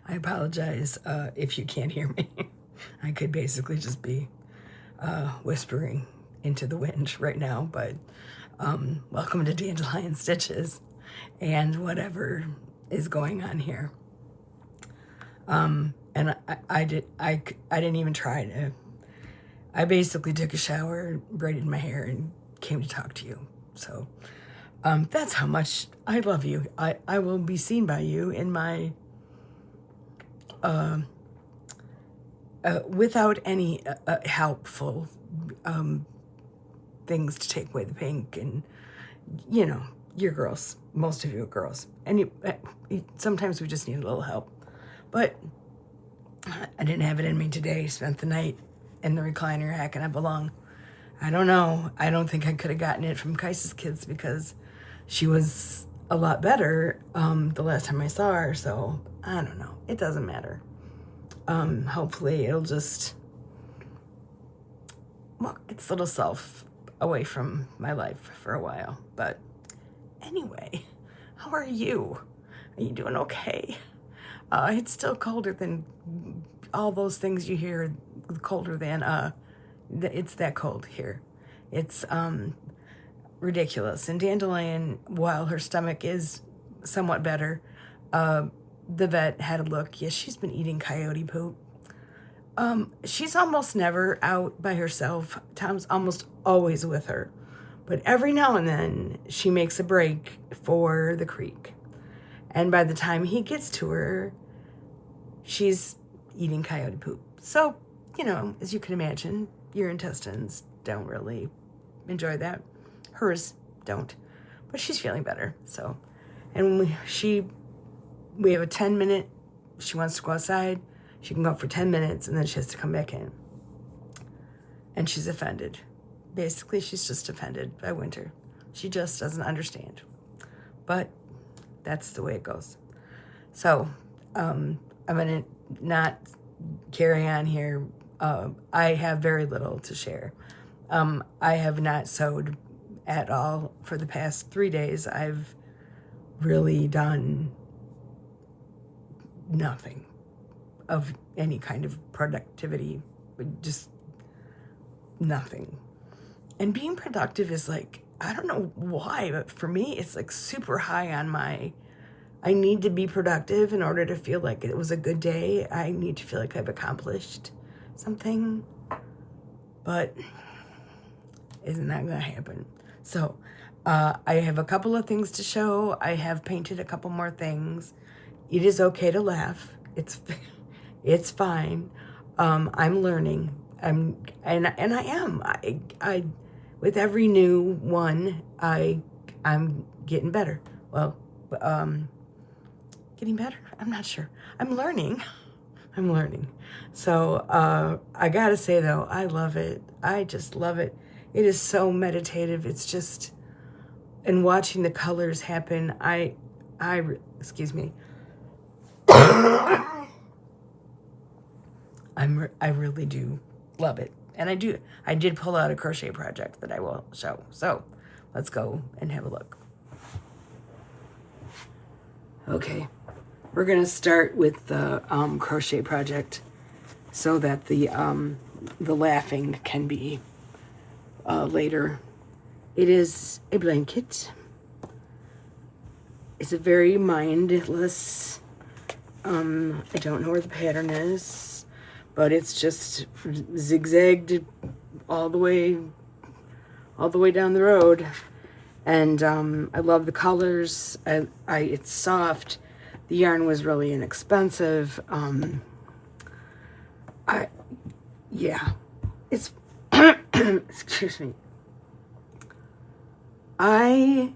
I apologize if you can't hear me. I could basically just be whispering into the wind right now, but welcome to Dandelion Stitches and whatever is going on here. And I didn't even try to. I basically took a shower, braided my hair, and came to talk to you. So that's how much I love you. I will be seen by you in my without any helpful things to take away the pink, and you know, you're girls. Most of you are girls, and sometimes we just need a little help. But I didn't have it in me today. Spent the night in the recliner hacking up along. I don't know. I don't think I could have gotten it from Kaisa's kids because she was a lot better the last time I saw her. So I don't know. It doesn't matter. Hopefully it'll just walk its little self away from my life for a while. But anyway, how are you? Are you doing okay? It's still colder than all those things you hear, colder than, it's that cold here. It's ridiculous. And Dandelion, while her stomach is somewhat better, the vet had a look. Yes, she's been eating coyote poop. She's almost never out by herself. Tom's almost always with her. But every now and then, she makes a break for the creek. And by the time he gets to her, she's eating coyote poop. So, you know, as you can imagine, your intestines don't really enjoy that. Hers don't. But she's feeling better. So, and we have a 10-minute, she wants to go outside. She can go for 10 minutes and then she has to come back in. And she's offended. Basically, she's just offended by winter. She just doesn't understand. But that's the way it goes. So, I'm going to not carry on here. I have very little to share. I have not sewed at all for the past 3 days. I've really done nothing of any kind of productivity, just nothing. And being productive is like, I don't know why, but for me, it's like super high on my, I need to be productive in order to feel like it was a good day. I need to feel like I've accomplished something, but isn't that going to happen? So I have a couple of things to show. I have painted a couple more things. It is okay to laugh. It's fine. I'm learning. I am. I with every new one, I'm getting better. Well, getting better? I'm not sure. I'm learning. So I gotta say though, I love it. I just love it. It is so meditative. It's just, and watching the colors happen. Excuse me. I really do love it. And I did pull out a crochet project that I will show. So let's go and have a look. Okay, we're gonna start with the crochet project so that the laughing can be later. It is a blanket. It's a very mindless, I don't know where the pattern is, but it's just zigzagged all the way down the road. And I love the colors. It's soft. The yarn was really inexpensive. It's excuse me. I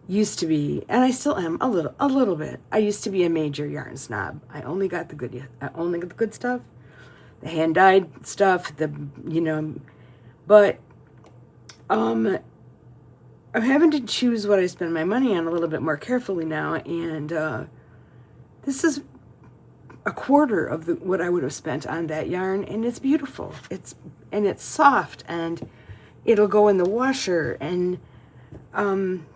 used to be, and I still am a little bit. I used to be a major yarn snob. I only got the good stuff, the hand dyed stuff, but I'm having to choose what I spend my money on a little bit more carefully now, and this is a quarter of what I would have spent on that yarn, and it's beautiful. It's soft, and it'll go in the washer, and I'm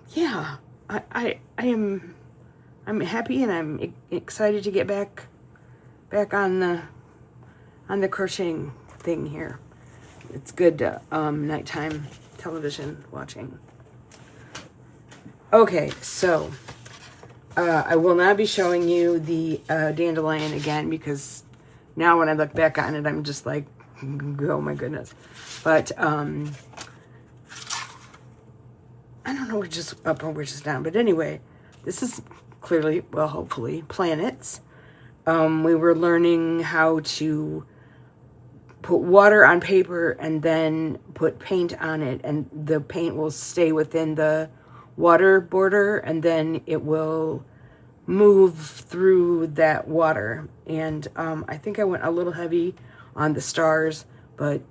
happy, and I'm excited to get back back on the crocheting thing here. It's good nighttime television watching. Okay, so I will not be showing you the dandelion again, because now when I look back on it, I'm just like, oh my goodness. But I don't know which is up or which is down. But anyway, this is clearly, well, hopefully, planets. We were learning how to put water on paper and then put paint on it, and the paint will stay within the water border, and then it will move through that water. And I think I went a little heavy on the stars, but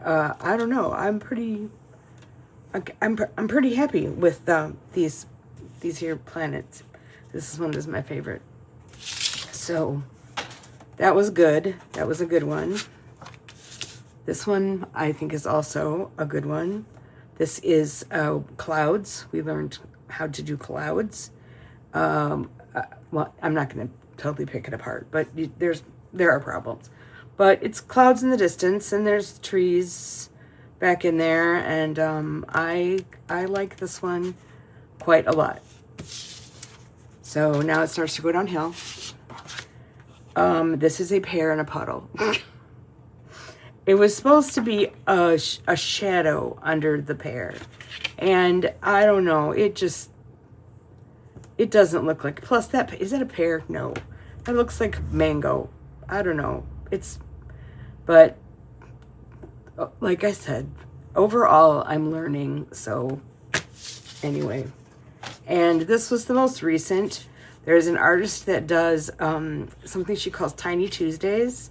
I don't know. I'm pretty happy with these here planets. This one is my favorite. So that was good. That was a good one. This one I think is also a good one. This is clouds. We learned how to do clouds. Well, I'm not going to totally pick it apart, but there are problems. But it's clouds in the distance, and there's trees back in there, and I like this one quite a lot. So now it starts to go downhill. This is a pear in a puddle. It was supposed to be a shadow under the pear, and I don't know, it doesn't look like, plus is that a pear? No, that looks like mango. I don't know, but like I said, overall I'm learning. So anyway, and this was the most recent. There's an artist that does something she calls Tiny Tuesdays.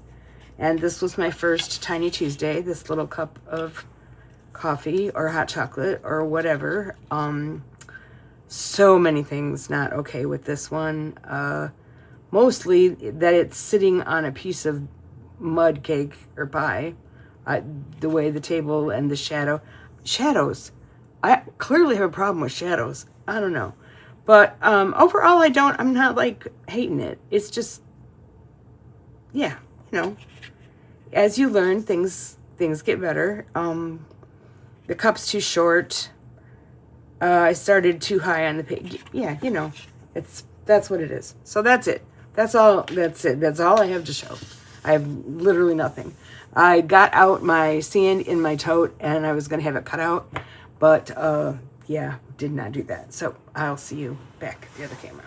And this was my first Tiny Tuesday, this little cup of coffee or hot chocolate or whatever. So many things not okay with this one. Mostly that it's sitting on a piece of mud cake or pie. The way the table and the shadows. I clearly have a problem with shadows. I don't know. But overall, I'm not like hating it. It's just, yeah, you know. As you learn, things get better. The cup's too short. I started too high on the page. Yeah, you know, that's what it is. So that's it. That's all. That's it. That's all I have to show. I have literally nothing. I got out my sand in my tote, and I was gonna have it cut out, but yeah, did not do that. So I'll see you back at the other camera.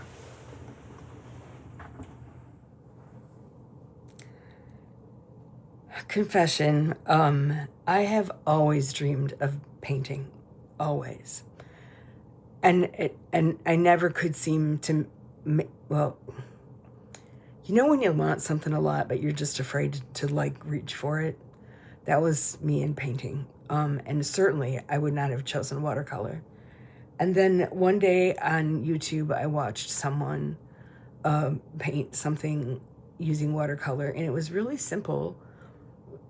Confession, I have always dreamed of painting, always. And I never could seem to, well, you know when you want something a lot, but you're just afraid to like reach for it? That was me in painting. And certainly I would not have chosen watercolor. And then one day on YouTube, I watched someone paint something using watercolor, and it was really simple.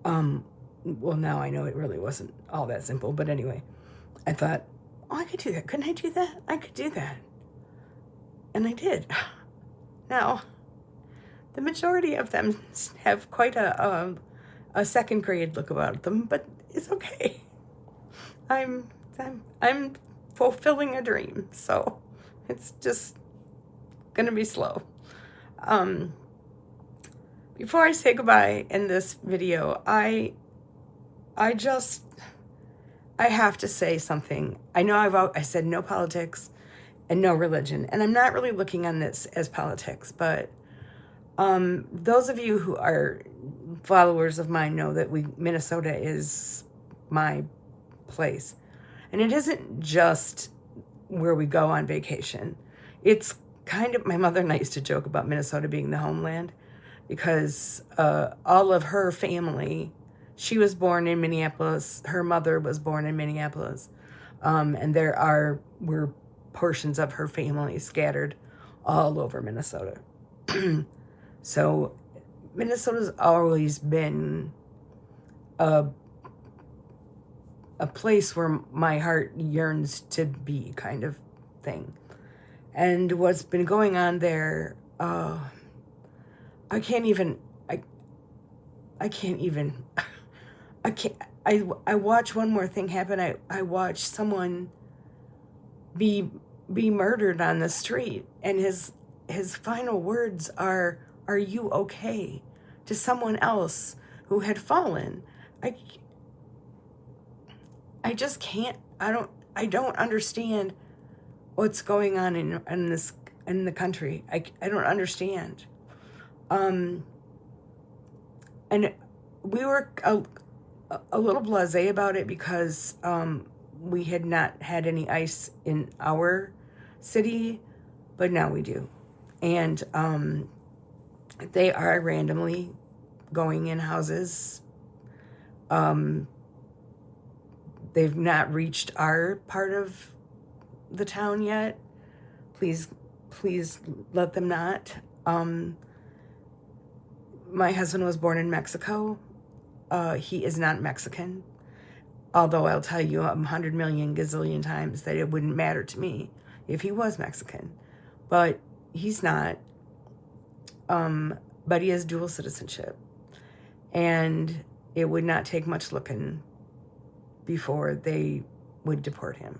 Well, now I know it really wasn't all that simple, but anyway, I thought, oh, I could do that. Couldn't I do that? I could do that. And I did. Now, the majority of them have quite a second grade look about them, but it's okay. I'm fulfilling a dream, so it's just gonna be slow. Before I say goodbye in this video, I have to say something. I know I said no politics and no religion, and I'm not really looking on this as politics, but those of you who are followers of mine know that Minnesota is my place. And it isn't just where we go on vacation. It's kind of, my mother and I used to joke about Minnesota being the homeland, because all of her family, she was born in Minneapolis, her mother was born in Minneapolis, and were portions of her family scattered all over Minnesota. So Minnesota's always been a place where my heart yearns to be, kind of thing. And what's been going on there, I can't even I can't even, I can't, I watch one more thing happen. I watch someone be murdered on the street, and his final words are you okay? To someone else who had fallen. I just can't, I don't understand what's going on in the country. I don't understand. And we were a little blasé about it because we had not had any ice in our city, but now we do. And they are randomly going in houses. They've not reached our part of the town yet. Please let them not. My husband was born in Mexico. He is not Mexican. Although I'll tell you 100 million gazillion times that it wouldn't matter to me if he was Mexican. But he's not. But he has dual citizenship. And it would not take much looking before they would deport him,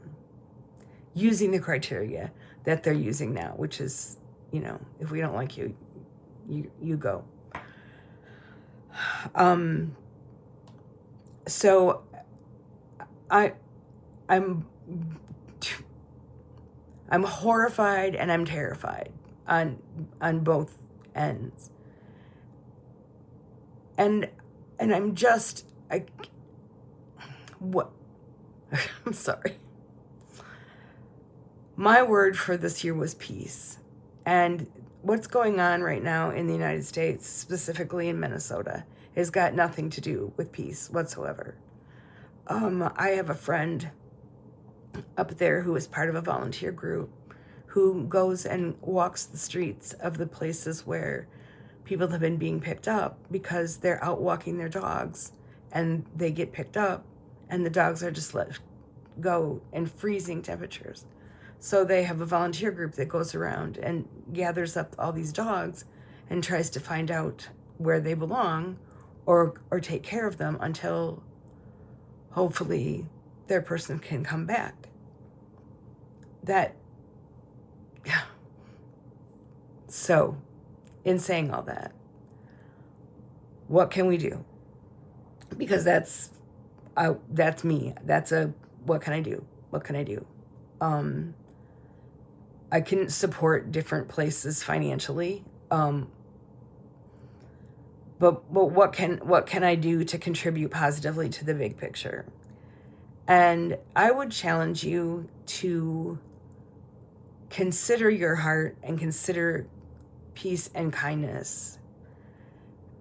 using the criteria that they're using now, which is, if we don't like you, you go. So I'm horrified and I'm terrified on both ends. And I'm just, what? I'm sorry. My word for this year was peace. And what's going on right now in the United States, specifically in Minnesota, has got nothing to do with peace whatsoever. I have a friend up there who is part of a volunteer group who goes and walks the streets of the places where people have been being picked up because they're out walking their dogs and they get picked up and the dogs are just let go in freezing temperatures. So they have a volunteer group that goes around and gathers up all these dogs and tries to find out where they belong or take care of them until hopefully their person can come back. So, in saying all that, what can we do? Because that's me. What can I do? What can I do? I can support different places financially. But what can I do to contribute positively to the big picture? And I would challenge you to consider your heart and consider peace and kindness.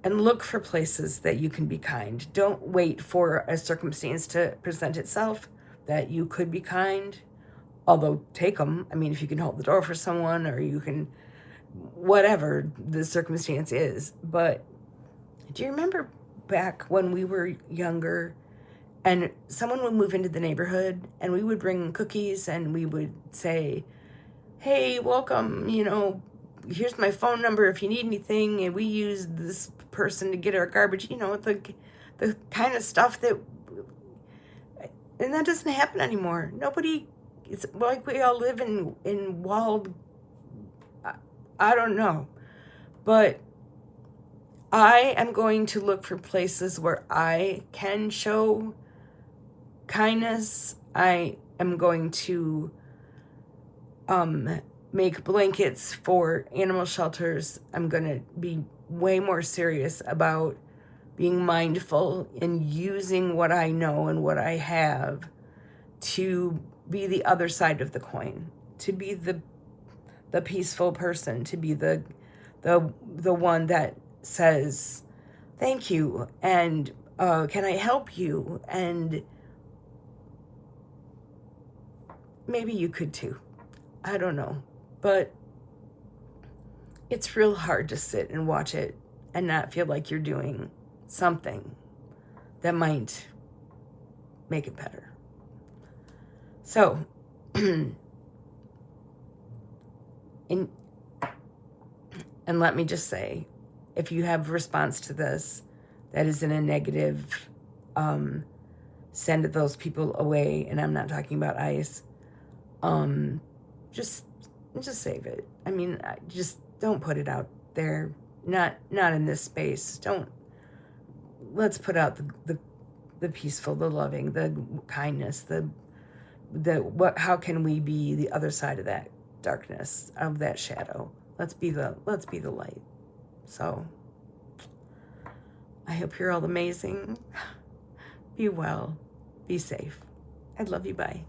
And look for places that you can be kind. Don't wait for a circumstance to present itself that you could be kind. Although, take them. I mean, if you can hold the door for someone or you can, whatever the circumstance is. But do you remember back when we were younger and someone would move into the neighborhood and we would bring cookies and we would say, hey, welcome, here's my phone number if you need anything, and we use this person to get our garbage, the kind of stuff and that doesn't happen anymore. Nobody, it's like we all live in walled, I don't know, but I am going to look for places where I can show kindness. I am going to make blankets for animal shelters. I'm going to be way more serious about being mindful and using what I know and what I have to be the other side of the coin, to be the peaceful person, to be the one that says, thank you, and can I help you? And maybe you could too. I don't know. But it's real hard to sit and watch it and not feel like you're doing something that might make it better. So, and let me just say, if you have a response to this, that is in a negative, send those people away. And I'm not talking about ice. Just save it. I mean, just don't put it out there. Not in this space. Let's put out the peaceful, the loving, the kindness, how can we be the other side of that darkness, of that shadow? Let's be the light. So I hope you're all amazing. Be well. Be safe. I love you. Bye.